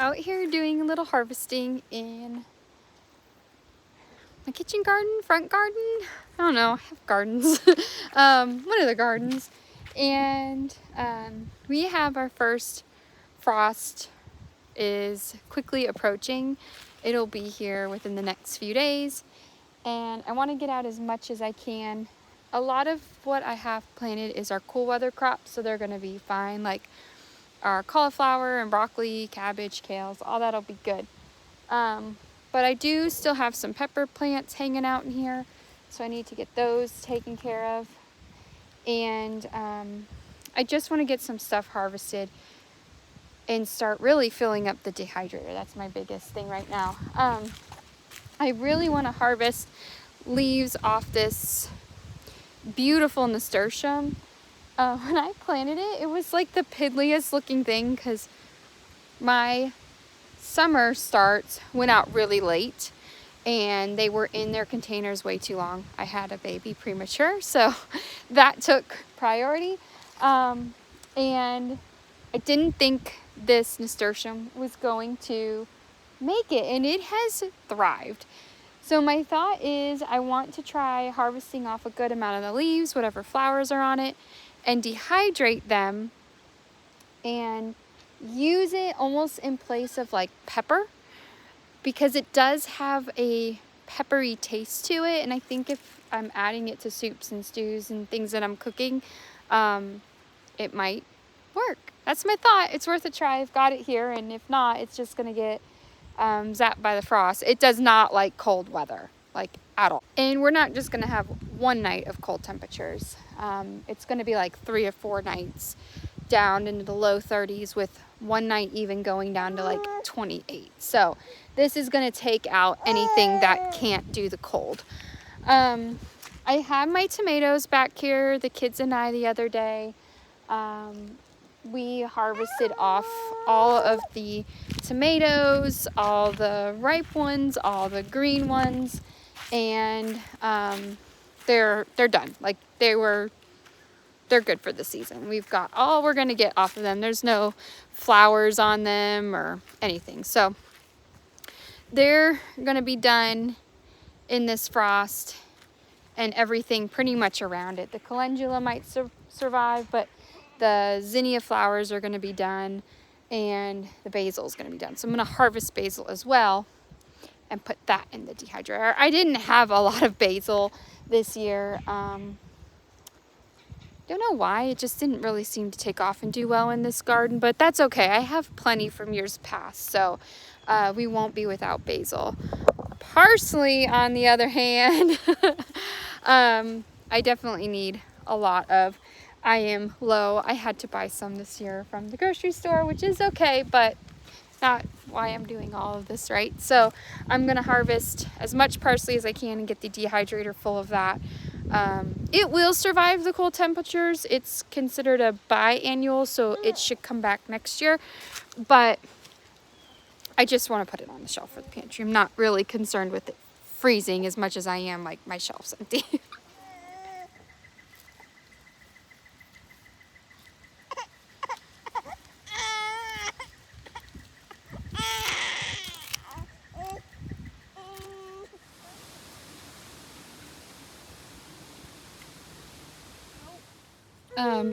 out here doing a little harvesting in my kitchen garden, front garden. I don't know, I have gardens. One of the gardens. And we have our first frost is quickly approaching. It'll be here within the next few days. And I want to get out as much as I can. A lot of what I have planted is our cool weather crops, so they're going to be fine. Like our cauliflower and broccoli, cabbage, kales, all that'll be good. But I do still have some pepper plants hanging out in here, so I need to get those taken care of. And I just want to get some stuff harvested and start really filling up the dehydrator. That's my biggest thing right now. I really want to harvest leaves off this beautiful nasturtium. When I planted it, it was like the piddliest looking thing because my summer starts went out really late and they were in their containers way too long. I had a baby premature, so that took priority. And I didn't think this nasturtium was going to make it, and it has thrived. So my thought is I want to try harvesting off a good amount of the leaves, whatever flowers are on it, and dehydrate them and use it almost in place of like pepper, because it does have a peppery taste to it. And I think if I'm adding it to soups and stews and things that I'm cooking, it might work. That's my thought. It's worth a try. I've got it here, and if not, it's just gonna get zapped by the frost. It does not like cold weather, like at all. And we're not just gonna have one night of cold temperatures. It's gonna be like 3 or 4 nights down into the low 30s, with one night even going down to like 28. So this is gonna take out anything that can't do the cold. I had my tomatoes back here, the kids and I, the other day. We harvested off all of the tomatoes, all the ripe ones, all the green ones, and they're done. Like they're good for the season. We've got all we're gonna get off of them. There's no flowers on them or anything. So they're gonna be done in this frost, and everything pretty much around it. The calendula might survive, but the zinnia flowers are going to be done, and the basil is going to be done. So I'm going to harvest basil as well and put that in the dehydrator. I didn't have a lot of basil this year. Don't know why. It just didn't really seem to take off and do well in this garden, but that's okay. I have plenty from years past, so we won't be without basil. Parsley, on the other hand, I definitely need a lot of. I am low. I had to buy some this year from the grocery store, which is okay, but not why I'm doing all of this, right? So I'm going to harvest as much parsley as I can and get the dehydrator full of that. It will survive the cold temperatures. It's considered a biannual, so it should come back next year, but I just want to put it on the shelf for the pantry. I'm not really concerned with it freezing as much as I am like my shelf's empty.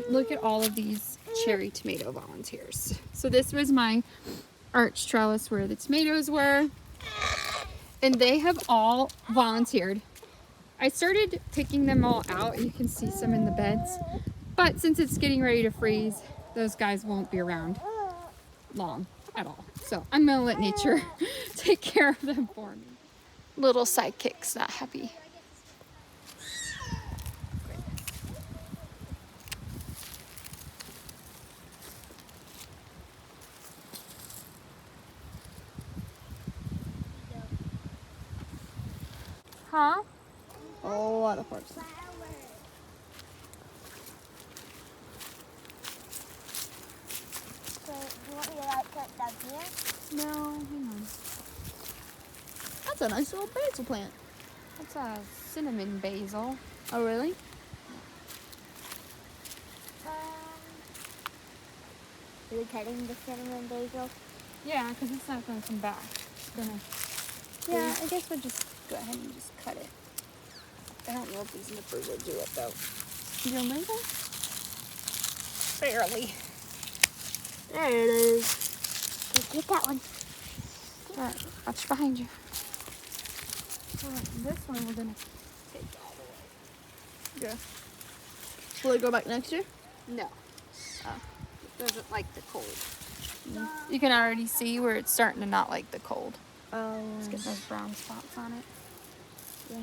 Look at all of these cherry tomato volunteers. So this was my arch trellis where the tomatoes were, and they have all volunteered. I started picking them all out. You can see some in the beds, but since it's getting ready to freeze, those guys won't be around long at all. So I'm gonna let nature take care of them for me. Little sidekick's not happy. Huh? A lot of horses. So, do you want me to like put down here? No, hang on. That's a nice little basil plant. That's a cinnamon basil. Oh, really? Are we cutting the cinnamon basil? Yeah, because it's not going to come back. It's gonna. Yeah, I guess we'll just go ahead and just cut it. I don't know if these nippers will do it though. You don't think so? Barely. There it is. Okay, take that one. Alright, watch behind you. Alright, this one we're gonna take all the way. Yeah. Will it go back next year? No. It doesn't like the cold. You can already see where it's starting to not like the cold. It's getting those brown spots on it. Yeah.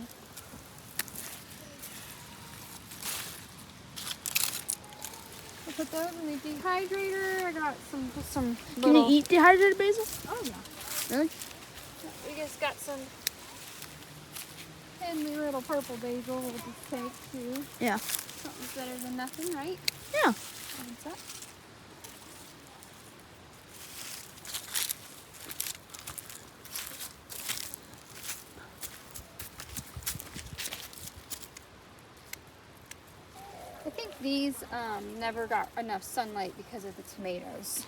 I put those in the dehydrator. I got some Can you eat dehydrated basil? Oh yeah. Really? We just got some tiny little purple basil we'll just take too. Yeah. Something's better than nothing, right? Yeah. What's that? I think these never got enough sunlight because of the tomatoes.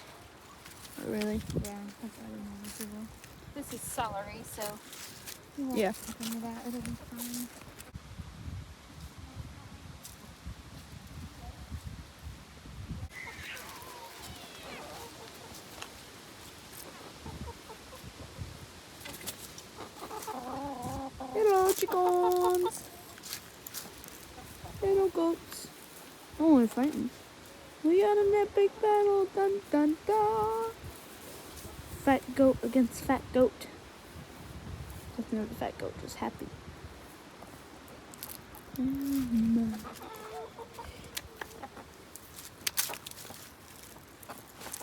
Really? Yeah, that's what I remember too. This is celery, so we won't Yeah. look into that. It'll be fine. Hello, chickens. Hello, goats. Oh, we're fighting. We got an epic battle. Dun dun dun. Fat goat against fat goat. Just know the fat goat was happy.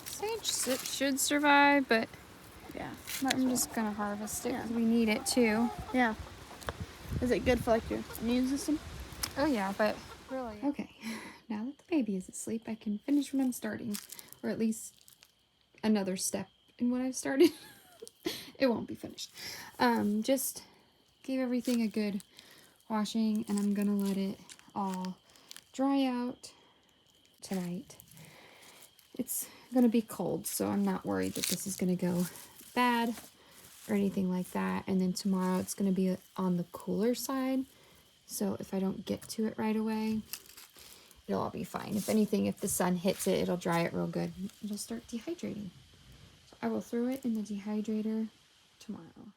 Sage should survive, but Yeah. I'm just gonna harvest it because we need it too. Yeah. Is it good for like your immune system? Oh yeah, but really. Okay, now that the baby is asleep, I can finish what I'm starting, or at least another step in what I've started. It won't be finished. Just give everything a good washing, and I'm gonna let it all dry out tonight. It's gonna be cold, so I'm not worried that this is gonna go bad or anything like that. And then tomorrow it's gonna be on the cooler side, so if I don't get to it right away, it'll all be fine. If anything, if the sun hits it, it'll dry it real good. It'll start dehydrating. So I will throw it in the dehydrator tomorrow.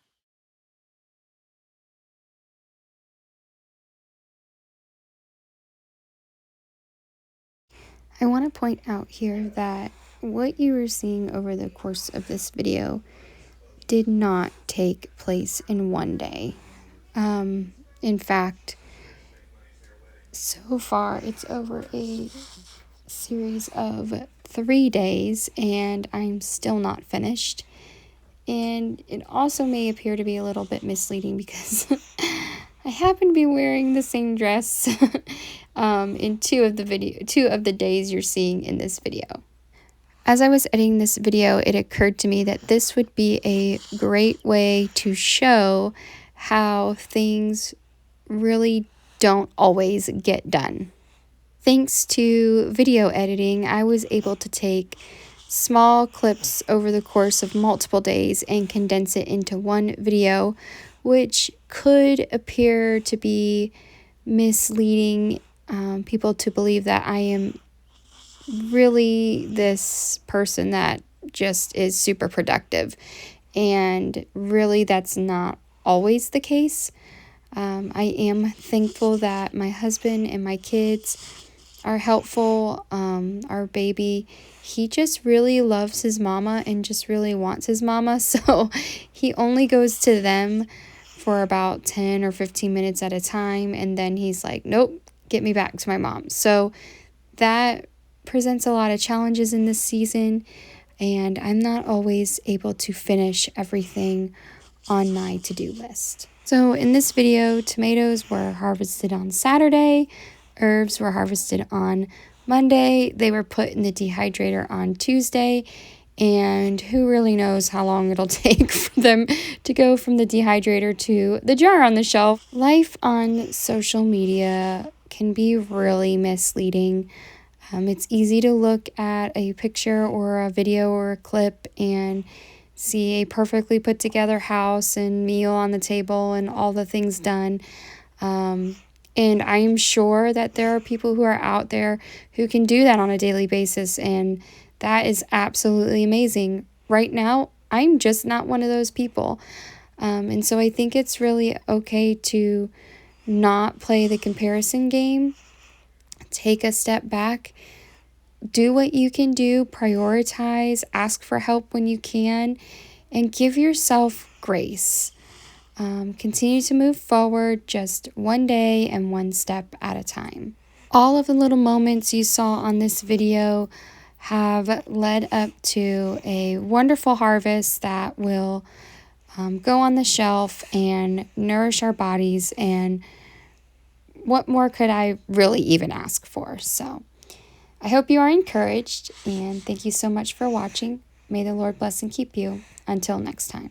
I want to point out here that what you are seeing over the course of this video did not take place in one day. In fact, so far it's over a series of 3 days and I'm still not finished. And it also may appear to be a little bit misleading because I happen to be wearing the same dress in two of the days you're seeing in this video. As I was editing this video, it occurred to me that this would be a great way to show how things really don't always get done. Thanks to video editing, I was able to take small clips over the course of multiple days and condense it into one video, which could appear to be misleading people to believe that I am really this person that just is super productive. And really, that's not always the case. I am thankful that my husband and my kids are helpful. Our baby, he just really loves his mama and just really wants his mama. So he only goes to them for about 10 or 15 minutes at a time. And then he's like, nope, get me back to my mom. So that presents a lot of challenges in this season. And I'm not always able to finish everything on my to-do list. So in this video, tomatoes were harvested on Saturday, herbs were harvested on Monday, they were put in the dehydrator on Tuesday, and who really knows how long it'll take for them to go from the dehydrator to the jar on the shelf. Life on social media can be really misleading. It's easy to look at a picture or a video or a clip and see a perfectly put together house and meal on the table and all the things done. And I'm sure that there are people who are out there who can do that on a daily basis, and that is absolutely amazing. Right now, I'm just not one of those people. And so I think it's really okay to not play the comparison game. Take a step back, do what you can do, prioritize, ask for help when you can, and give yourself grace. Continue to move forward just one day and one step at a time. All of the little moments you saw on this video have led up to a wonderful harvest that will go on the shelf and nourish our bodies. And what more could I really even ask for? So I hope you are encouraged, and thank you so much for watching. May the Lord bless and keep you. Until next time.